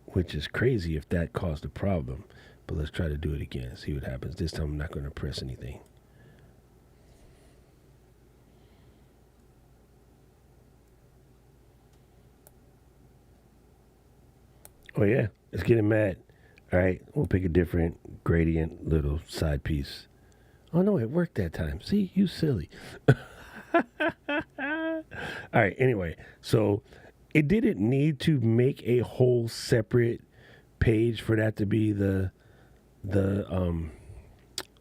which is crazy if that caused a problem. But let's try to do it again, see what happens. This time I'm not going to press anything. Oh yeah, it's getting mad. All right, we'll pick a different gradient little side piece. Oh no, it worked that time. See, you silly. All right, anyway, so it didn't need to make a whole separate page for that to be the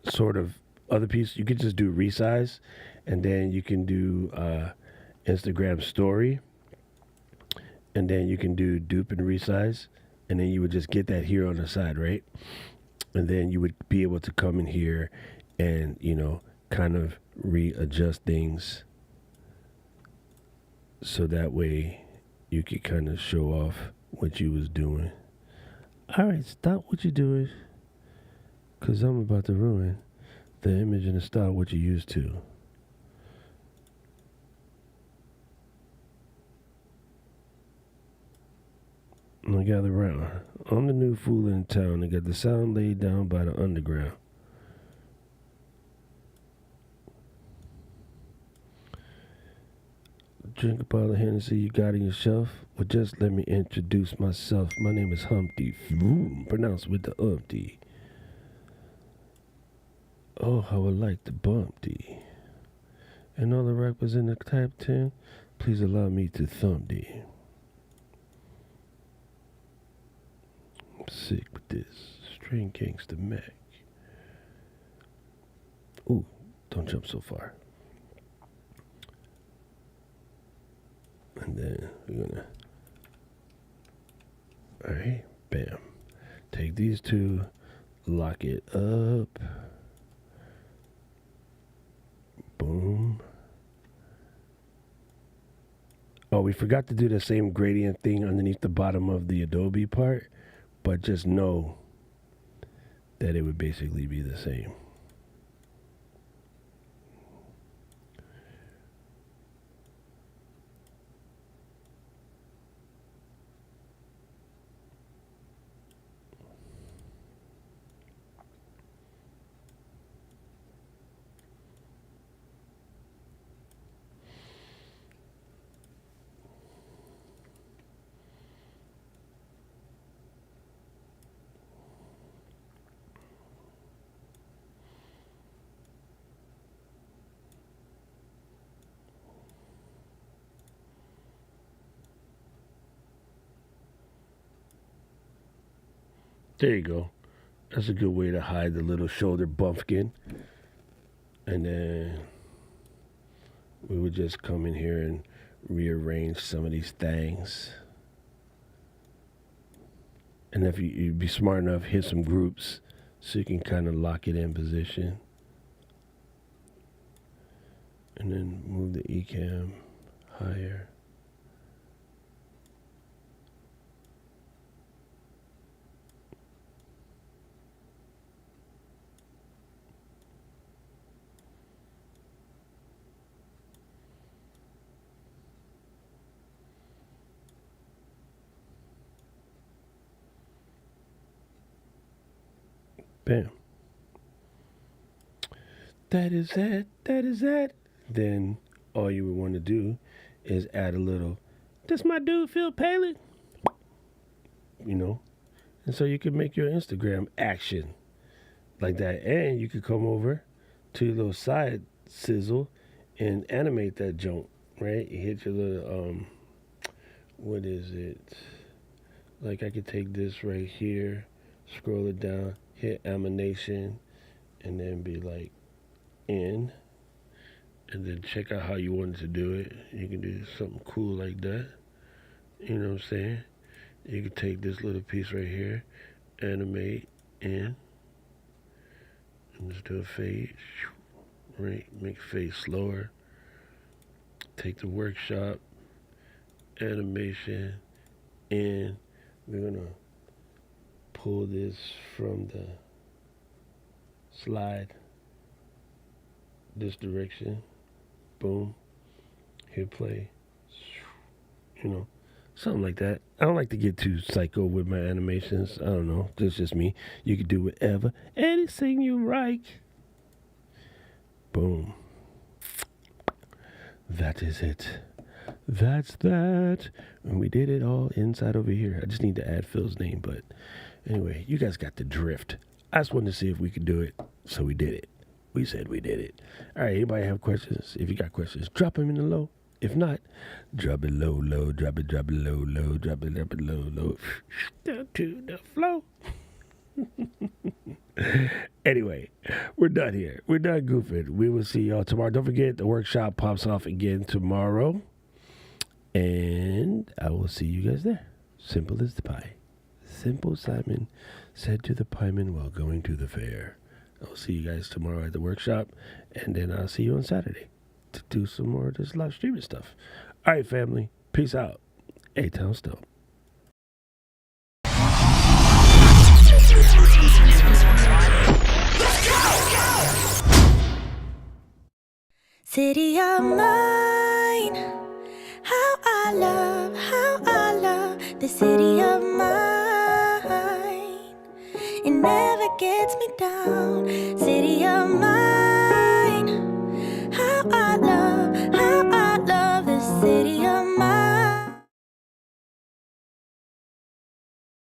sort of other piece. You could just do resize, and then you can do Instagram story, and then you can do dupe and resize, and then you would just get that here on the side, right? And then you would be able to come in here and, you know, kind of readjust things so that way you could kind of show off what you was doing. All right, stop what you're doing, because I'm about to ruin the image and the style what you used to. I gather round. I'm the new fool in town. I got the sound laid down by the underground. Drink a bottle of Hennessy you got on your shelf. Well, just let me introduce myself. My name is Humpty. Pronounced with the umpty. Oh, how I like the bumpty. And all the rappers in the type 10, please allow me to thump thee. I'm sick with this. String Gangsta Mac. Ooh, don't jump so far. And then we're gonna, all right, bam. Take these two, lock it up. Boom. Oh, we forgot to do the same gradient thing underneath the bottom of the Adobe part, but just know that it would basically be the same. There you go. That's a good way to hide the little shoulder bumpkin. And then we would just come in here and rearrange some of these things. And if you'd be smart enough, hit some groups so you can kind of lock it in position. And then move the Ecamm higher. Bam. That is that. That is that. Then all you would want to do is add a little, does my dude feel pale? You know? And so you can make your Instagram action like that. And you could come over to your little side sizzle and animate that jump, right? You hit your little, what is it? Like I could take this right here, scroll it down, hit animation, and then be like in, and then check out how you want to do it. You can do something cool like that. You know what I'm saying? You can take this little piece right here, animate in, and just do a fade, right? Make fade slower. Take the workshop, animation, in. We're gonna pull this from the slide this direction. Boom. Hit play. You know, something like that. I don't like to get too psycho with my animations. I don't know. That's just me. You can do whatever. Anything you like. Boom. That is it. That's that. And we did it all inside over here. I just need to add Phil's name. But anyway, you guys got the drift. I just wanted to see if we could do it. So we did it. We said we did it. All right, anybody have questions? If you got questions, drop them in the low. If not, drop it low, drop it low, drop it low, down to the flow. Anyway, we're done here. We're done goofing. We will see y'all tomorrow. Don't forget, the workshop pops off again tomorrow. And I will see you guys there. Simple as the pie. Simple Simon said to the pieman while going to the fair. I'll see you guys tomorrow at the workshop, and then I'll see you on Saturday to do some more of this live streaming stuff. All right, family. Peace out. A-Town Stone. City of mine, how I love the city of mine. It never gets me down. City of mine.